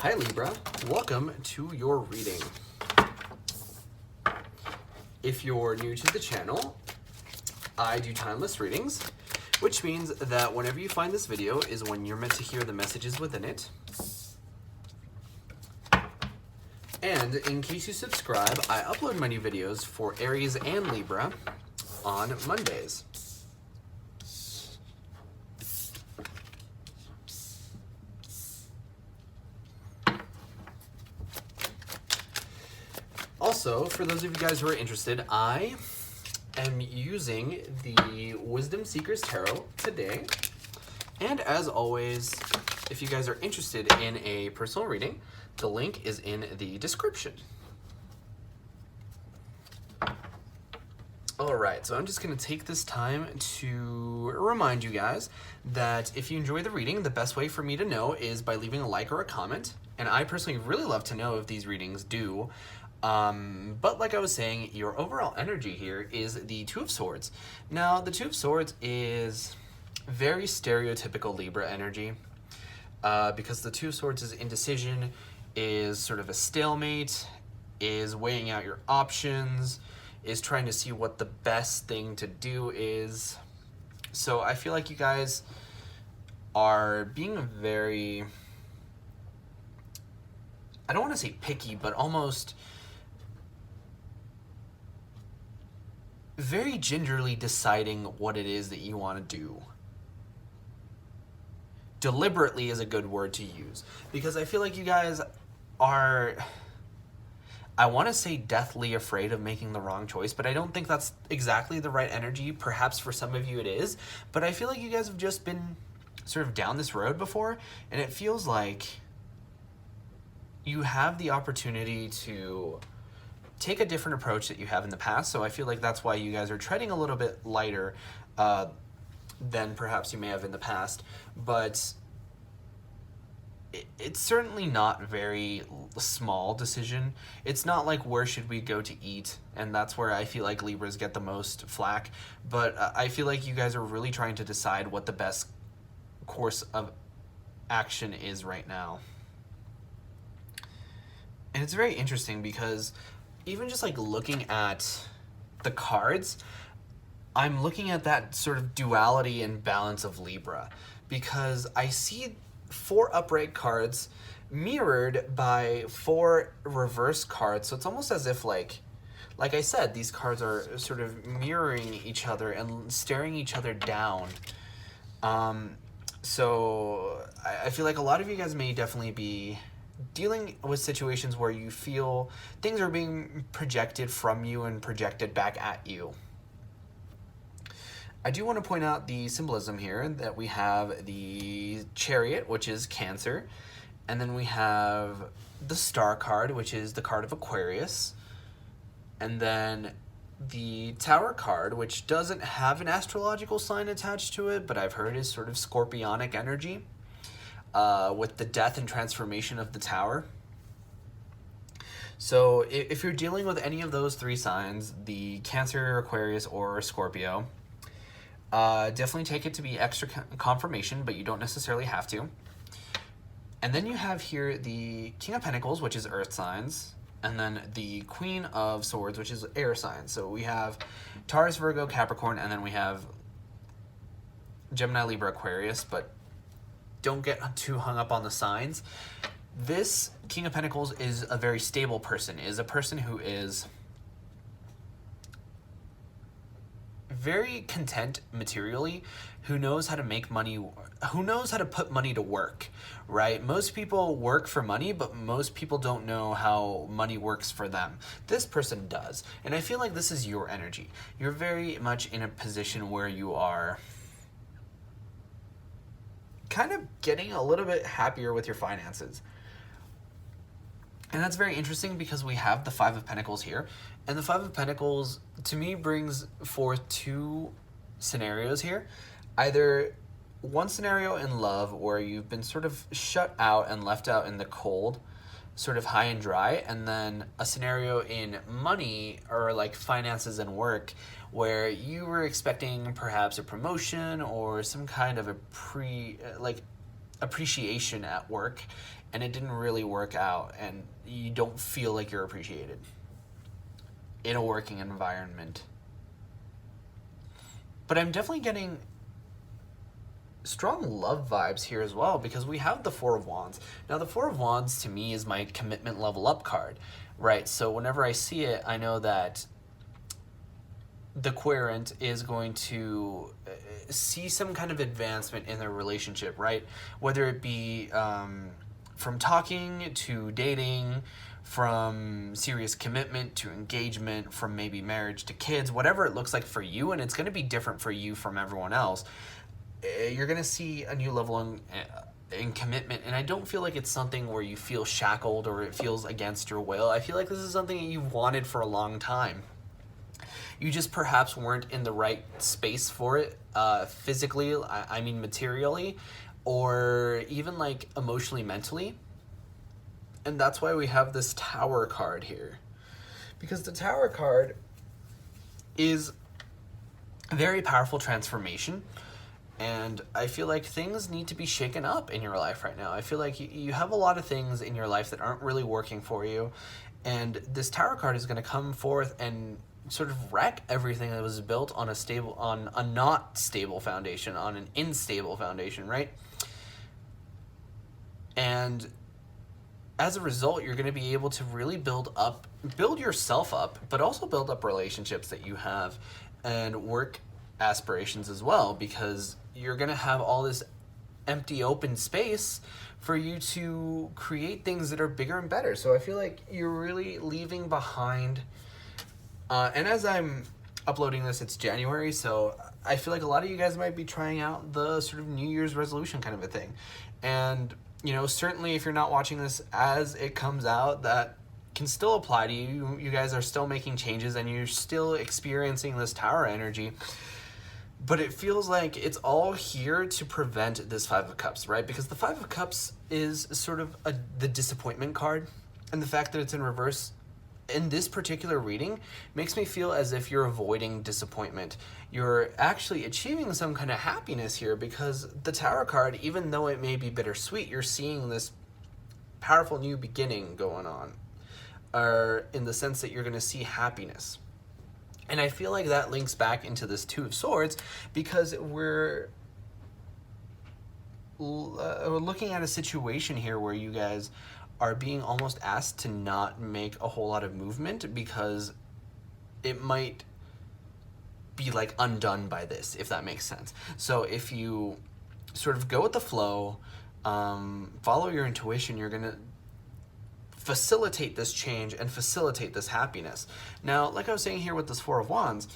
Hi Libra, welcome to your reading. If you're new to the channel, I do timeless readings, which means that whenever you find this video is when you're meant to hear the messages within it. And in case you subscribe, I upload my new videos for Aries and Libra on Mondays. Also, for those of you guys who are interested, I am using the Wisdom Seekers Tarot today. And as always, if you guys are interested in a personal reading, the link is in the description. Alright, so I'm just going to take this time to remind you guys that if you enjoy the reading, the best way for me to know is by leaving a like or a comment. And I personally really love to know if these readings do. But like I was saying, your overall energy here is the Two of Swords. Now, the Two of Swords is very stereotypical Libra energy, because the Two of Swords is indecision, is sort of a stalemate, is weighing out your options, is trying to see what the best thing to do is. So I feel like you guys are being very, I don't want to say picky, but almost very gingerly deciding what it is that you want to do. Deliberately is a good word to use, because I feel like you guys are, I want to say deathly afraid of making the wrong choice, but I don't think that's exactly the right energy. Perhaps for some of you it is, but I feel like you guys have just been sort of down this road before, and it feels like you have the opportunity to take a different approach that you have in the past. So I feel like that's why you guys are treading a little bit lighter than perhaps you may have in the past. But it's certainly not very small decision. It's not like where should we go to eat, and that's where I feel like Libras get the most flack. But I feel like you guys are really trying to decide what the best course of action is right now. And it's very interesting because even just like looking at the cards, I'm looking at that sort of duality and balance of Libra, because I see 4 upright cards mirrored by 4 reverse cards. So it's almost as if like I said, these cards are sort of mirroring each other and staring each other down. So I feel like a lot of you guys may definitely be dealing with situations where you feel things are being projected from you and projected back at you. I do want to point out the symbolism here, that we have the Chariot, which is Cancer, and then we have the Star card, which is the card of Aquarius, and then the Tower card, which doesn't have an astrological sign attached to it, but I've heard is sort of scorpionic energy, with the death and transformation of the Tower. So if you're dealing with any of those 3 signs, the Cancer, Aquarius, or Scorpio, definitely take it to be extra confirmation, but you don't necessarily have to. And then you have here the King of Pentacles, which is earth signs, and then the Queen of Swords, which is air signs. So we have Taurus, Virgo, Capricorn, and then we have Gemini, Libra, Aquarius, but don't get too hung up on the signs. This King of Pentacles is a very stable person, is a person who is very content materially, who knows how to make money, who knows how to put money to work, right? Most people work for money, but most people don't know how money works for them. This person does. And I feel like this is your energy. You're very much in a position where you are kind of getting a little bit happier with your finances. And that's very interesting because we have the 5 of Pentacles here. And the 5 of Pentacles, to me, brings forth 2 scenarios here. Either one scenario in love where you've been sort of shut out and left out in the cold, sort of high and dry, and then a scenario in money or like finances and work where you were expecting perhaps a promotion or some kind of a appreciation at work and it didn't really work out and you don't feel like you're appreciated in a working environment. But I'm definitely getting strong love vibes here as well, because we have the Four of Wands. Now, the Four of Wands to me is my commitment level up card, right? So whenever I see it, I know that the querent is going to see some kind of advancement in their relationship, right? Whether it be from talking to dating, from serious commitment to engagement, from maybe marriage to kids, whatever it looks like for you, and it's going to be different for you from everyone else. You're going to see a new level in commitment, and I don't feel like it's something where you feel shackled or it feels against your will. I feel like this is something that you've wanted for a long time. You just perhaps weren't in the right space for it, physically, I mean materially, or even like emotionally, mentally. And that's why we have this Tower card here. Because the Tower card is a very powerful transformation. And I feel like things need to be shaken up in your life right now. I feel like you have a lot of things in your life that aren't really working for you. And this Tower card is going to come forth and sort of wreck everything that was built on a not stable foundation, on an unstable foundation, right? And as a result, you're going to be able to really build yourself up, but also build up relationships that you have and work aspirations as well, because you're going to have all this empty open space for you to create things that are bigger and better. So I feel like you're really leaving behind, and as I'm uploading this, it's January, so I feel like a lot of you guys might be trying out the sort of New Year's resolution kind of a thing. And you know, certainly if you're not watching this as it comes out, that can still apply to you. You guys are still making changes and you're still experiencing this Tower energy. But it feels like it's all here to prevent this Five of Cups, right? Because the Five of Cups is sort of the disappointment card. And the fact that it's in reverse in this particular reading makes me feel as if you're avoiding disappointment. You're actually achieving some kind of happiness here, because the Tower card, even though it may be bittersweet, you're seeing this powerful new beginning going on, or in the sense that you're going to see happiness. And I feel like that links back into this Two of Swords, because we're looking at a situation here where you guys are being almost asked to not make a whole lot of movement, because it might be like undone by this, if that makes sense. So if you sort of go with the flow, follow your intuition, you're gonna facilitate this change and facilitate this happiness. Now, like I was saying here with this Four of Wands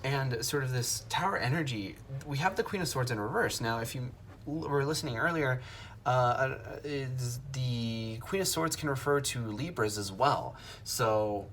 and sort of this Tower energy, we have the Queen of Swords in reverse. Now, if you were listening earlier, the Queen of Swords can refer to Libras as well. So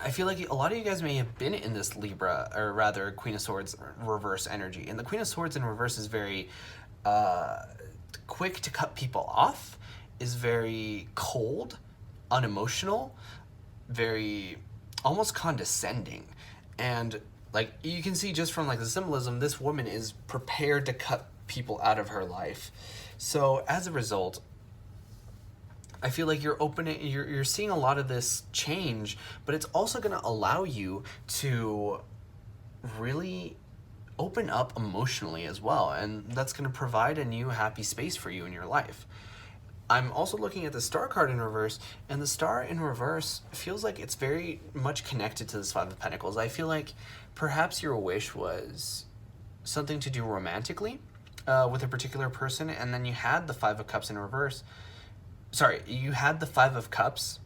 I feel like a lot of you guys may have been in this Libra, or rather Queen of Swords reverse energy. And the Queen of Swords in reverse is very quick to cut people off, is very cold, unemotional, very almost condescending. And like you can see just from like the symbolism, this woman is prepared to cut people out of her life. So as a result, I feel like you're seeing a lot of this change, but it's also going to allow you to really open up emotionally as well. And that's going to provide a new happy space for you in your life. I'm also looking at the Star card in reverse, and the Star in reverse feels like it's very much connected to this Five of Pentacles. I feel like perhaps your wish was something to do romantically with a particular person, and then you had the Five of Cups in reverse. Sorry, you had the Five of Cups.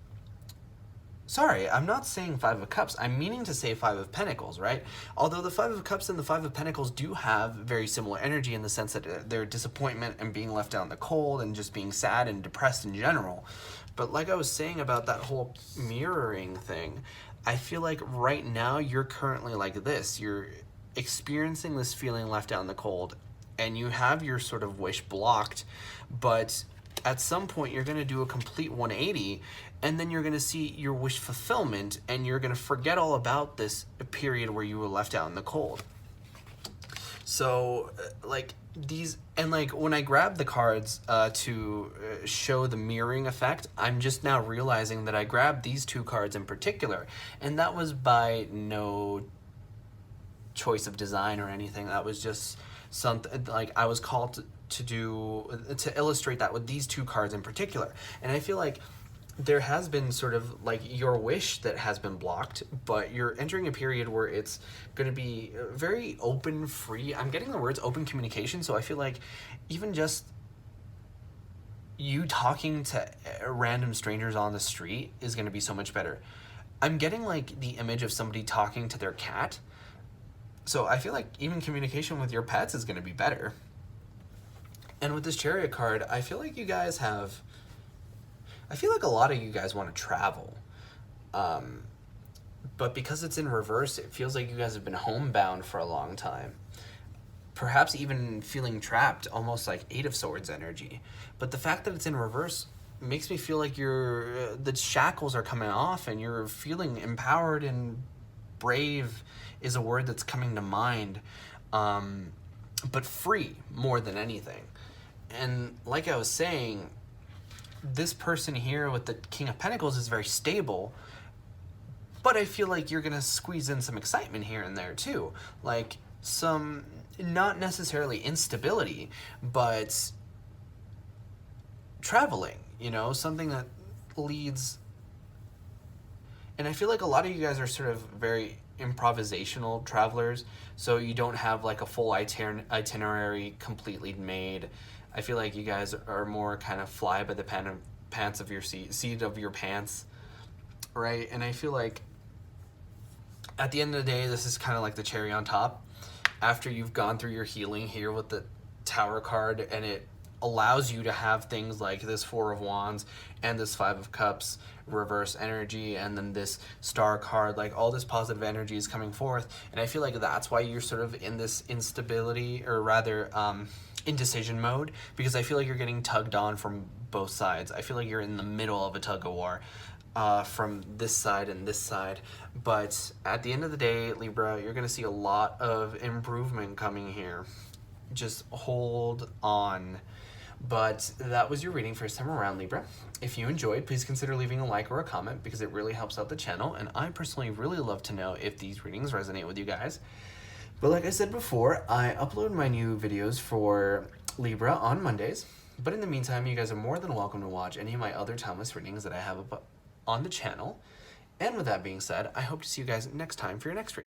Sorry, I'm not saying Five of Cups. I'm meaning to say Five of Pentacles, right? Although the Five of Cups and the Five of Pentacles do have very similar energy in the sense that they're disappointment and being left out in the cold and just being sad and depressed in general. But like I was saying about that whole mirroring thing, I feel like right now you're currently like this. You're experiencing this feeling left out in the cold, and you have your sort of wish blocked, but at some point you're going to do a complete 180, and then you're going to see your wish fulfillment, and you're going to forget all about this period where you were left out in the cold. So like these, and like when I grabbed the cards to show the mirroring effect, I'm just now realizing that I grabbed these two cards in particular, and that was by no choice of design or anything. That was just something like I was called to illustrate that with these two cards in particular. And I feel like there has been sort of like your wish that has been blocked, but you're entering a period where it's going to be very open, free. I'm getting the words open communication, so I feel like even just you talking to random strangers on the street is going to be so much better. I'm getting like the image of somebody talking to their cat. So I feel like even communication with your pets is going to be better. And with this Chariot card, I feel like you guys have... I feel like a lot of you guys want to travel. But because it's in reverse, it feels like you guys have been homebound for a long time. Perhaps even feeling trapped, almost like Eight of Swords energy. But the fact that it's in reverse makes me feel like the shackles are coming off and you're feeling empowered and brave is a word that's coming to mind. But free more than anything. And like I was saying, this person here with the King of Pentacles is very stable, but I feel like you're going to squeeze in some excitement here and there too. Like some, not necessarily instability, but traveling, you know, something that leads. And I feel like a lot of you guys are sort of very improvisational travelers, so you don't have like a full itinerary completely made. I feel like you guys are more kind of fly by the pants of your seat of your pants, right? And I feel like at the end of the day, this is kind of like the cherry on top. After you've gone through your healing here with the Tower card, and it allows you to have things like this Four of Wands and this Five of Cups reverse energy, and then this Star card, like all this positive energy is coming forth. And I feel like that's why you're sort of in this instability, or rather indecision mode, because I feel like you're getting tugged on from both sides. I feel like you're in the middle of a tug of war from this side and this side. But at the end of the day, Libra, you're going to see a lot of improvement coming here. Just hold on. But that was your reading first time around, Libra. If you enjoyed, please consider leaving a like or a comment, because it really helps out the channel, and I personally really love to know if these readings resonate with you guys. But like I said before, I upload my new videos for Libra on Mondays. But in the meantime, you guys are more than welcome to watch any of my other timeless readings that I have up on the channel. And with that being said, I hope to see you guys next time for your next reading.